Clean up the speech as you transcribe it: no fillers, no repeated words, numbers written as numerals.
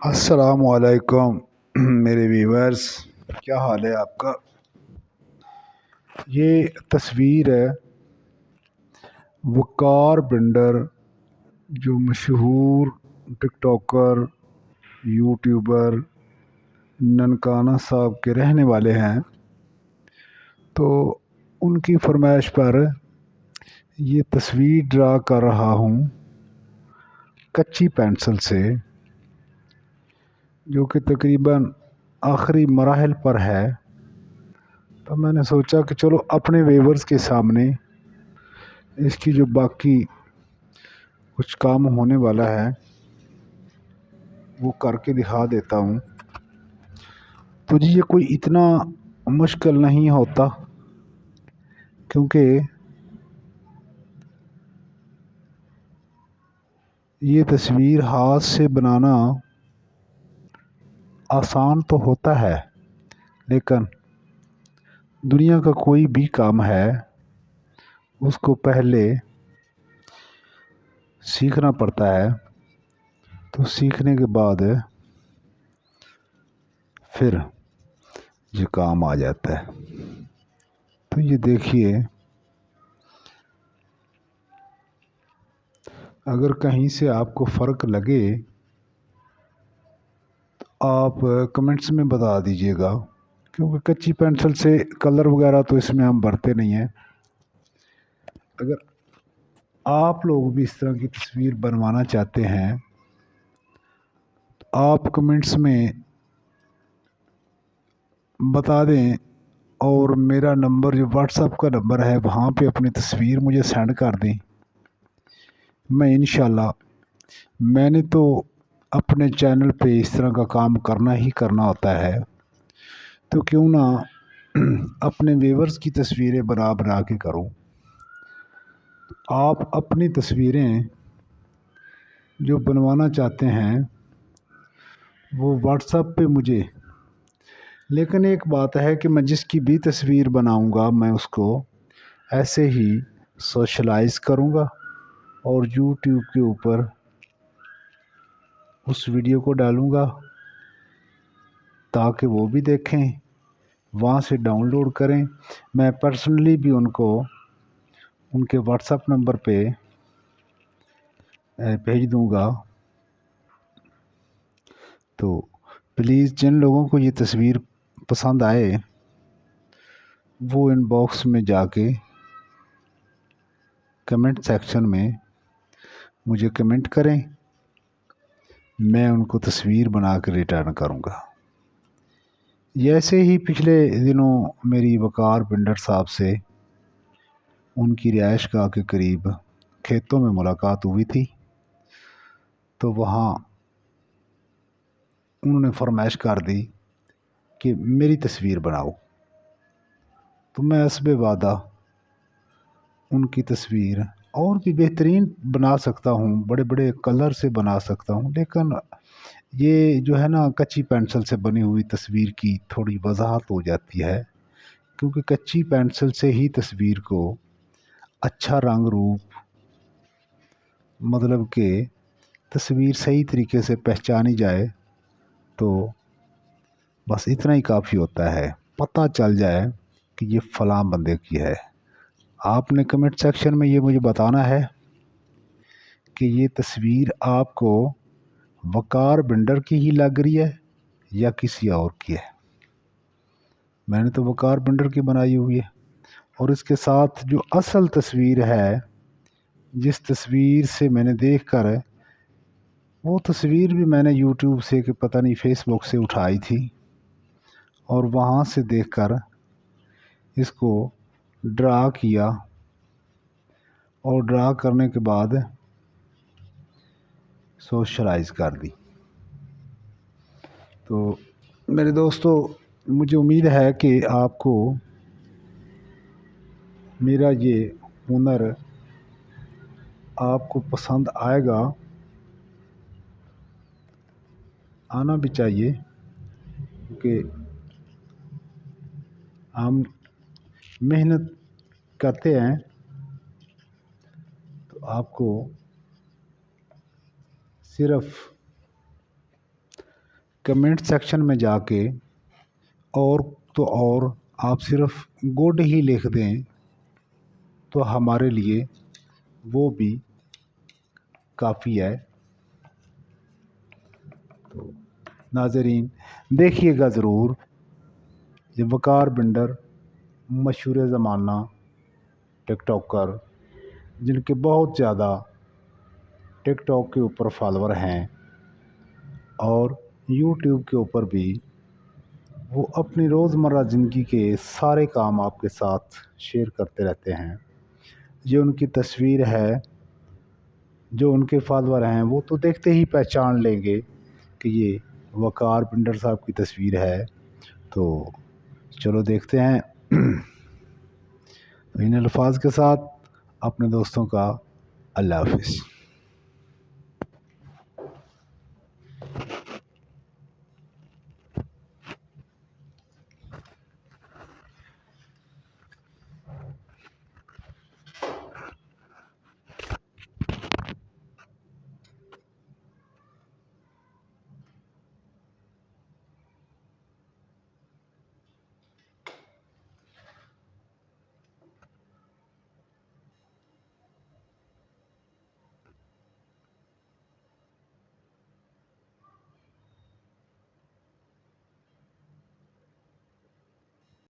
السلام علیکم میرے ویورز، کیا حال ہے آپ کا؟ یہ تصویر ہے وقار بنڈر، جو مشہور ٹک ٹاکر، یوٹیوبر ننکانہ صاحب کے رہنے والے ہیں۔ تو ان کی فرمائش پر یہ تصویر ڈرا کر رہا ہوں کچی پینسل سے، جو کہ تقریباً آخری مراحل پر ہے۔ تو میں نے سوچا کہ چلو اپنے ویورز کے سامنے اس کی جو باقی کچھ کام ہونے والا ہے وہ کر کے دکھا دیتا ہوں۔ تو جی، یہ کوئی اتنا مشکل نہیں ہوتا، کیونکہ یہ تصویر ہاتھ سے بنانا آسان تو ہوتا ہے، لیکن دنیا کا کوئی بھی کام ہے اس کو پہلے سیکھنا پڑتا ہے۔ تو سیکھنے کے بعد پھر یہ کام آ جاتا ہے۔ تو یہ دیکھیے، اگر کہیں سے آپ کو فرق لگے تو آپ کمنٹس میں بتا دیجیے گا، کیونکہ کچی پینسل سے کلر وغیرہ تو اس میں ہم بھرتے نہیں ہیں۔ اگر آپ لوگ بھی اس طرح کی تصویر بنوانا چاہتے ہیں تو آپ کمنٹس میں بتا دیں، اور میرا نمبر جو واٹس ایپ کا نمبر ہے وہاں پہ اپنی تصویر مجھے سینڈ کر دیں۔ میں انشاءاللہ، میں نے تو اپنے چینل پہ اس طرح کا کام کرنا ہی کرنا ہوتا ہے، تو کیوں نہ اپنے ویورز کی تصویریں بنا بنا کے کروں۔ آپ اپنی تصویریں جو بنوانا چاہتے ہیں وہ واٹس ایپ پہ مجھے، لیکن ایک بات ہے کہ میں جس کی بھی تصویر بناؤں گا میں اس کو ایسے ہی سوشلائز کروں گا اور یوٹیوب کے اوپر اس ویڈیو کو ڈالوں گا، تاکہ وہ بھی دیکھیں، وہاں سے ڈاؤن لوڈ کریں۔ میں پرسنلی بھی ان کو ان کے واٹس ایپ نمبر پہ بھیج دوں گا۔ تو پلیز جن لوگوں کو یہ تصویر پسند آئے وہ ان باکس میں جا کے کمنٹ سیکشن میں مجھے کمنٹ کریں، میں ان کو تصویر بنا کے ریٹرن کروں گا۔ یہ ایسے ہی پچھلے دنوں میری وقار بنڈر صاحب سے ان کی رہائش گاہ کے قریب کھیتوں میں ملاقات ہوئی تھی، تو وہاں انہوں نے فرمائش کر دی کہ میری تصویر بناؤ۔ تو میں حسب وعدہ ان کی تصویر اور بھی بہترین بنا سکتا ہوں، بڑے بڑے کلر سے بنا سکتا ہوں، لیکن یہ جو ہے نا کچی پینسل سے بنی ہوئی تصویر کی تھوڑی وضاحت ہو جاتی ہے، کیونکہ کچی پینسل سے ہی تصویر کو اچھا رنگ روپ، مطلب کہ تصویر صحیح طریقے سے پہچانی جائے، تو بس اتنا ہی کافی ہوتا ہے، پتہ چل جائے کہ یہ فلاں بندے کی ہے۔ آپ نے کمنٹ سیکشن میں یہ مجھے بتانا ہے کہ یہ تصویر آپ کو وقار بنڈر کی ہی لگ رہی ہے یا کسی اور کی ہے۔ میں نے تو وقار بنڈر کی بنائی ہوئی ہے، اور اس کے ساتھ جو اصل تصویر ہے، جس تصویر سے میں نے دیکھ کر، وہ تصویر بھی میں نے یوٹیوب سے کہ پتہ نہیں فیس بک سے اٹھائی تھی، اور وہاں سے دیکھ کر اس کو ڈرا کیا، اور ڈرا کرنے کے بعد سوشلائز کر دی۔ تو میرے دوستو، مجھے امید ہے کہ آپ کو میرا یہ ہنر آپ کو پسند آئے گا، آنا بھی چاہیے، کیونکہ ہم محنت کرتے ہیں تو آپ کو صرف کمنٹ سیکشن میں جا کے اور تو اور آپ صرف گڈ ہی لکھ دیں تو ہمارے لیے وہ بھی کافی ہے۔ تو ناظرین دیکھیے گا ضرور، یہ وقار بنڈر مشہور زمانہ ٹک ٹاکر جن کے بہت زیادہ ٹک ٹاک کے اوپر فالوور ہیں اور یوٹیوب کے اوپر بھی وہ اپنی روزمرہ زندگی کے سارے کام آپ کے ساتھ شیئر کرتے رہتے ہیں۔ یہ ان کی تصویر ہے، جو ان کے فالوور ہیں وہ تو دیکھتے ہی پہچان لیں گے کہ یہ وقار بنڈر صاحب کی تصویر ہے۔ تو چلو دیکھتے ہیں۔ ان الفاظ کے ساتھ اپنے دوستوں کا اللہ حافظ۔